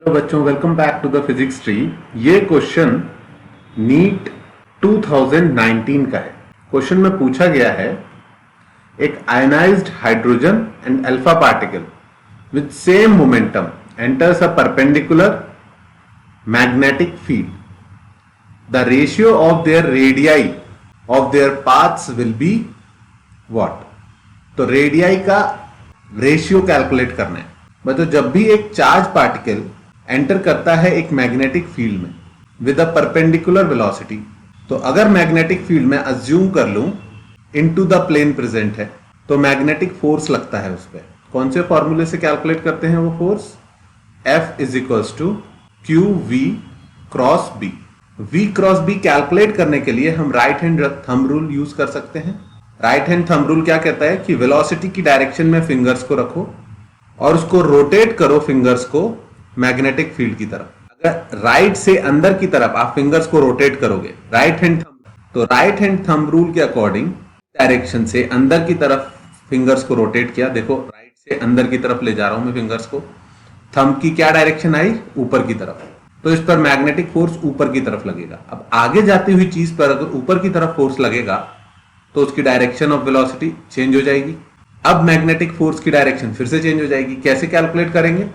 तो बच्चों welcome back to the physics tree. ये क्वेश्चन नीट 2019 का है। क्वेश्चन में पूछा गया है एक ionised hydrogen and alpha particle with same momentum enters a perpendicular magnetic field. The ratio of their radii of their paths will be what. तो radii का रेशियो कैलकुलेट करना है। मतलब जब भी एक चार्ज पार्टिकल एंटर करता है एक मैग्नेटिक फील्ड में विद अ परपेंडिकुलर वेलोसिटी, तो अगर मैग्नेटिक फील्ड में अज्यूम कर लूं इनटू द प्लेन प्रेजेंट है तो मैग्नेटिक फोर्स लगता है उस पर। कौन से फॉर्मूले से कैलकुलेट करते हैं वो force? F is equals to q v cross B. V cross B calculate करने के लिए हम right hand thumb rule use कर सकते हैं। राइट हैंड थंब रूल क्या कहता है कि वेलोसिटी की डायरेक्शन में फिंगर्स को रखो और उसको रोटेट करो फिंगर्स को मैग्नेटिक फील्ड की तरफ। अगर राइट से अंदर की तरफ आप फिंगर्स को रोटेट करोगे राइट हैंड थंब, तो राइट हैंड थंब रूल के अकॉर्डिंग डायरेक्शन से अंदर की तरफ फिंगर्स को रोटेट किया। देखो राइट से अंदर की तरफ ले जा रहा हूं मैं फिंगर्स को। थंब की क्या डायरेक्शन आई? ऊपर की तरफ। तो इस पर मैग्नेटिक फोर्स ऊपर की तरफ लगेगा। अब आगे जाती हुई चीज पर अगर ऊपर की तरफ फोर्स लगेगा तो उसकी डायरेक्शन ऑफ वेलोसिटी चेंज हो जाएगी। अब मैग्नेटिक फोर्स की डायरेक्शन फिर से चेंज हो जाएगी। कैसे कैलकुलेट करेंगे?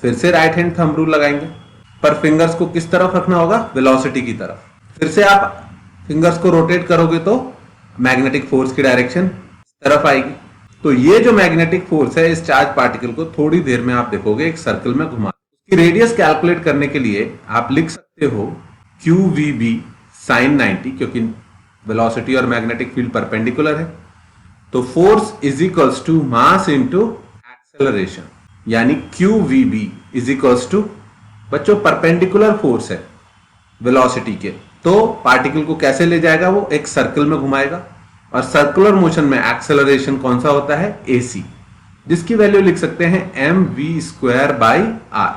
फिर से राइट हैंड थंब रूल लगाएंगे, पर फिंगर्स को किस तरफ रखना होगा? वेलोसिटी की तरफ। फिर से आप फिंगर्स को रोटेट करोगे तो मैग्नेटिक फोर्स की डायरेक्शन इस तरफ आएगी। तो ये जो मैग्नेटिक फोर्स है इस चार्ज पार्टिकल को थोड़ी देर में आप देखोगे एक सर्कल में घुमा। उसकी रेडियस कैलकुलेट करने के लिए आप लिख सकते हो क्यू वी बी साइन 90, क्योंकि वेलोसिटी और मैग्नेटिक फील्ड परपेंडिकुलर है। तो force is equals to mass into acceleration, यानी Q V B is equals to, बच्चों परपेंडिकुलर फोर्स है वेलोसिटी के, तो पार्टिकल को कैसे ले जाएगा? वो एक सर्कल में घुमाएगा। और सर्कुलर मोशन में एक्सेलरेशन कौन सा होता है? AC, जिसकी वैल्यू लिख सकते हैं mv² बाई आर।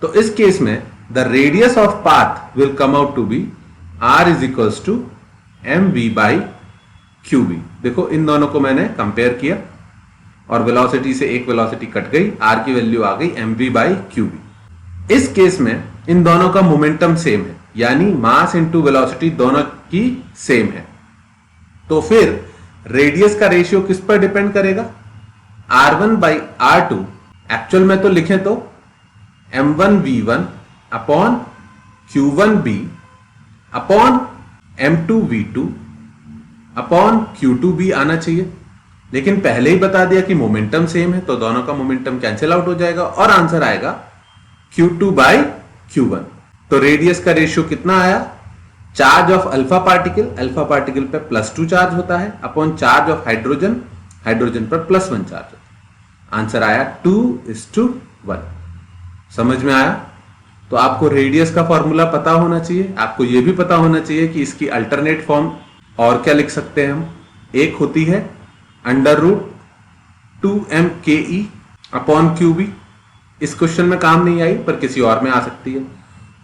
तो इस केस में the radius of path will come out to be r is equals to mv by qv। देखो इन दोनों को मैंने कंपेयर किया और वेलोसिटी से एक वेलोसिटी कट गई, r की वैल्यू आ गई mv बाई qv। इस केस में इन दोनों का मोमेंटम सेम है, यानी मास इंटू वेलोसिटी दोनों की सेम है। तो फिर रेडियस का रेशियो किस पर डिपेंड करेगा? r1 by r2। एक्चुअल में तो लिखें तो m1v1 upon q1b upon m2v2 upon q2b आना चाहिए, लेकिन पहले ही बता दिया कि मोमेंटम सेम है तो दोनों का मोमेंटम कैंसिल आउट हो जाएगा और आंसर आएगा q2 बाई q1। तो रेडियस का रेशियो कितना आया? चार्ज ऑफ अल्फा पार्टिकल पे +2 चार्ज होता है अपॉन चार्ज ऑफ हाइड्रोजन पर +1 चार्ज होता है। आंसर आया 2:1। समझ में आया? तो आपको रेडियस का फॉर्मूला पता होना चाहिए। आपको यह भी पता होना चाहिए कि इसकी अल्टरनेट फॉर्म और क्या लिख सकते हैं हम। एक होती है √2mke अपॉन QB। इस क्वेश्चन में काम नहीं आई पर किसी और में आ सकती है।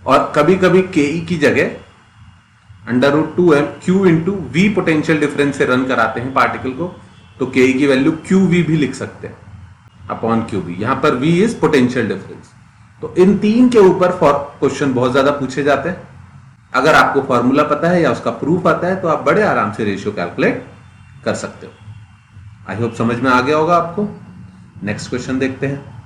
और कभी कभी ke की जगह √2m q into v potential difference से रन कराते हैं पार्टिकल को, तो ke की वैल्यू qv भी लिख सकते हैं अपॉन qb। यहां पर v इज पोटेंशियल डिफरेंस। तो इन तीन के ऊपर क्वेश्चन बहुत ज्यादा पूछे जाते हैं। अगर आपको फॉर्मूला पता है या उसका प्रूफ आता है तो आप बड़े आराम से रेशियो कैलकुलेट कर सकते हो। आई होप समझ में आ गया होगा आपको। नेक्स्ट क्वेश्चन देखते हैं।